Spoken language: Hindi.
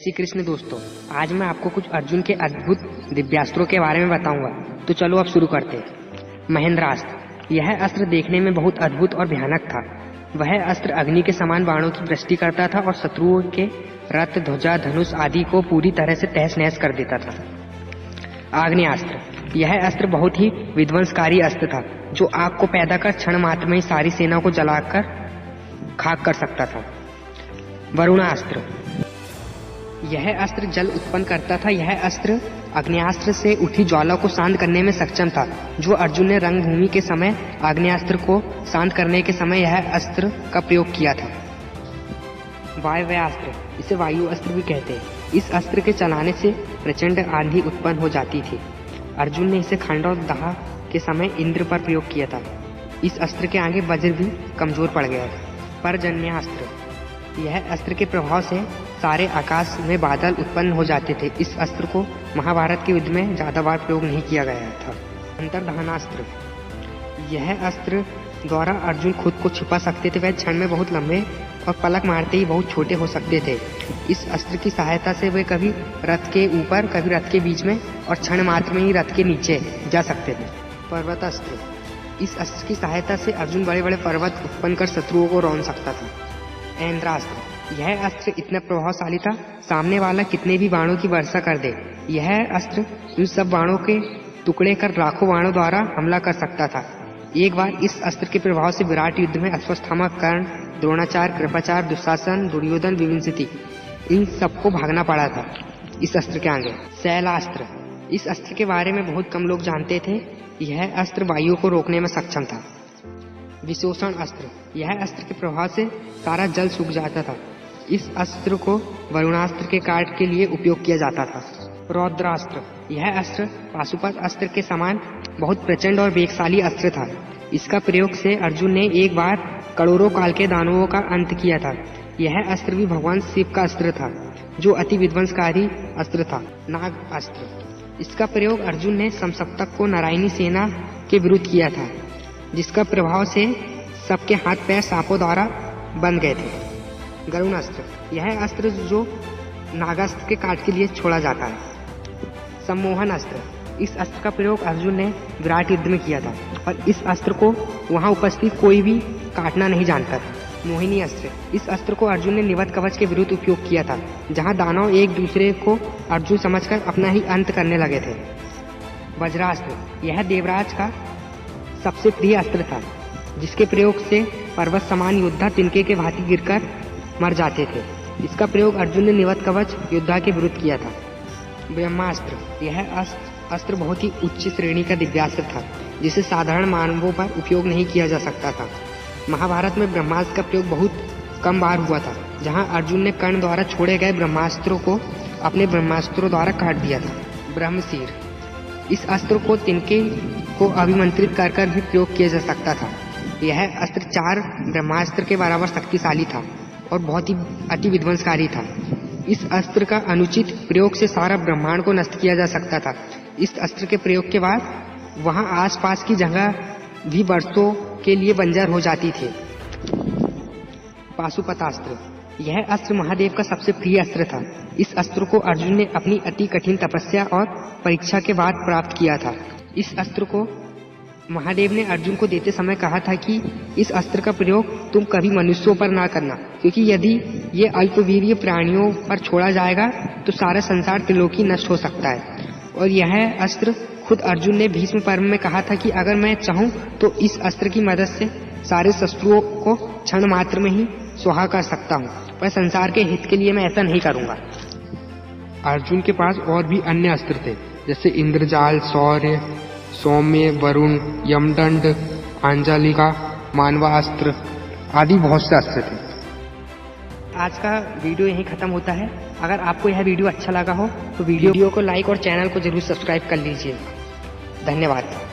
श्री कृष्ण दोस्तों, आज मैं आपको कुछ अर्जुन के अद्भुत दिव्यास्त्रों के बारे में बताऊंगा। तो चलो अब शुरू करते हैं। महेंद्रास्त्र। यह अस्त्र देखने में बहुत अद्भुत और भयानक था। वह अस्त्र अग्नि के समान बाणों की वृष्टि करता था और शत्रुओं के रथ, ध्वजा, धनुष आदि को पूरी तरह से तहस नहस कर देता था। आग्नेयास्त्र। यह अस्त्र बहुत ही विध्वंसकारी अस्त्र था, जो आग को पैदा कर क्षण मात्र में ही सारी सेना को जलाकर खाक कर सकता था। वरुणास्त्र। यह अस्त्र जल उत्पन्न करता था। यह अस्त्र आग्नेयास्त्र से उठी ज्वाला को शांत करने में सक्षम था। जो अर्जुन ने रंगभूमि के समय आग्नेयास्त्र को शांत करने के समय यह अस्त्र का प्रयोग किया था। वायव्यास्त्र। इसे वायु अस्त्र भी कहते हैं। इस अस्त्र के चलाने से प्रचंड आंधी उत्पन्न हो जाती थी। अर्जुन ने इसे खांडव दाह के समय इंद्र पर प्रयोग किया था। इस अस्त्र के आगे वज्र भी कमजोर पड़ गया था। पर्जन्यास्त्र। यह अस्त्र के प्रभाव से सारे आकाश में बादल उत्पन्न हो जाते थे। इस अस्त्र को महाभारत के युद्ध में ज्यादा बार प्रयोग नहीं किया गया था। अंतर्धानास्त्र। यह अस्त्र द्वारा अर्जुन खुद को छिपा सकते थे। वह क्षण में बहुत लंबे और पलक मारते ही बहुत छोटे हो सकते थे। इस अस्त्र की सहायता से वे कभी रथ के ऊपर, कभी रथ के बीच में और क्षण मात्र में ही रथ के नीचे जा सकते थे। पर्वतास्त्र। इस अस्त्र की सहायता से अर्जुन बड़े बड़े पर्वत उत्पन्न कर शत्रुओं को रौंद सकता था। ऐन्द्रास्त्र। यह अस्त्र इतना प्रभावशाली था, सामने वाला कितने भी बाणों की वर्षा कर दे, यह अस्त्र उन सब बाणों के टुकड़े कर लाखों बाणों द्वारा हमला कर सकता था। एक बार इस अस्त्र के प्रभाव से विराट युद्ध में अश्वत्थामा, कर्ण, द्रोणाचार्य, कृपाचार्य, दुशासन, दुर्योधन, विभिंसिति इन सबको भागना पड़ा था इस अस्त्र के आगे। शैलास्त्र। इस अस्त्र के बारे में बहुत कम लोग जानते थे। यह अस्त्र वायु को रोकने में सक्षम था। विशोषण अस्त्र। यह अस्त्र के प्रभाव से सारा जल सूख जाता था। इस अस्त्र को वरुणास्त्र के काट के लिए उपयोग किया जाता था। रौद्रास्त्र। यह अस्त्र पाशुपत अस्त्र के समान बहुत प्रचंड और वेगशाली अस्त्र था। इसका प्रयोग से अर्जुन ने एक बार करोड़ों काल के दानवों का अंत किया था। यह अस्त्र भी भगवान शिव का अस्त्र था, जो अति विध्वंसकारी अस्त्र था। नाग अस्त्र। इसका प्रयोग अर्जुन ने समसप्तक को नारायणी सेना के विरुद्ध किया था, जिसका प्रभाव से सबके हाथ पैर सांपों द्वारा बंध गए थे। गरुणास्त्र। यह अस्त्र जो नागास्त्र के काट के लिए छोड़ा जाता है। सम्मोहन अस्त्र। इस अस्त्र का प्रयोग अर्जुन ने विराट युद्ध में किया था और इस अस्त्र को वहां उपस्थित कोई भी काटना नहीं जानता था। मोहिनी अस्त्र। इस अस्त्र को अर्जुन ने निवत कवच के विरुद्ध उपयोग किया था, जहां दानव एक दूसरे को अर्जुन समझकर अपना ही अंत करने लगे थे। वज्रास्त्र। यह देवराज का सबसे प्रिय अस्त्र था, जिसके प्रयोग से पर्वत समान योद्धा तिनके के भांति गिरकर मर जाते थे। इसका प्रयोग अर्जुन ने निवत कवच योद्धा के विरुद्ध किया था। ब्रह्मास्त्र। यह अस्त्र बहुत ही उच्च श्रेणी का दिव्यास्त्र था, जिसे साधारण मानवों पर उपयोग नहीं किया जा सकता था। महाभारत में ब्रह्मास्त्र का प्रयोग बहुत कम बार हुआ था, जहां अर्जुन ने कर्ण द्वारा छोड़े गए ब्रह्मास्त्रों को अपने ब्रह्मास्त्रों द्वारा काट दिया था। ब्रह्मशीर। इस अस्त्र को तिनके को अभिमंत्रित कर भी प्रयोग किया जा सकता था। यह अस्त्र 4 ब्रह्मास्त्र के बराबर शक्तिशाली था और बहुत ही अति विध्वंसकारी था। इस अस्त्र का अनुचित प्रयोग से सारा ब्रह्मांड को नष्ट किया जा सकता था। इस अस्त्र के प्रयोग के बाद वहां आसपास की जगह भी वर्षों के लिए बंजर हो जाती थी। पाशुपतास्त्र। यह अस्त्र महादेव का सबसे प्रिय अस्त्र था। इस अस्त्र को अर्जुन ने अपनी अति कठिन तपस्या और परीक्षा के बाद प्राप्त किया था। इस अस्त्र को महादेव ने अर्जुन को देते समय कहा था कि इस अस्त्र का प्रयोग तुम कभी मनुष्यों पर ना करना, क्योंकि यदि ये अल्पवीर्य प्राणियों पर छोड़ा जाएगा तो सारा संसार त्रिलोकी नष्ट हो सकता है। और यह अस्त्र खुद अर्जुन ने भीष्म पर्व में कहा था कि अगर मैं चाहूं तो इस अस्त्र की मदद से सारे शत्रुओं को क्षण मात्र में ही स्वाहा कर सकता हूँ, पर संसार के हित के लिए मैं ऐसा नहीं करूंगा। अर्जुन के पास और भी अन्य अस्त्र थे, जैसे इंद्रजाल, शौर्य, सौम्य, वरुण, यमदंड, अंजलिका, मानवास्त्र आदि बहुत से अस्त्र थे। आज का वीडियो यहीं खत्म होता है। अगर आपको यह वीडियो अच्छा लगा हो तो वीडियो को लाइक और चैनल को जरूर सब्सक्राइब कर लीजिए। धन्यवाद।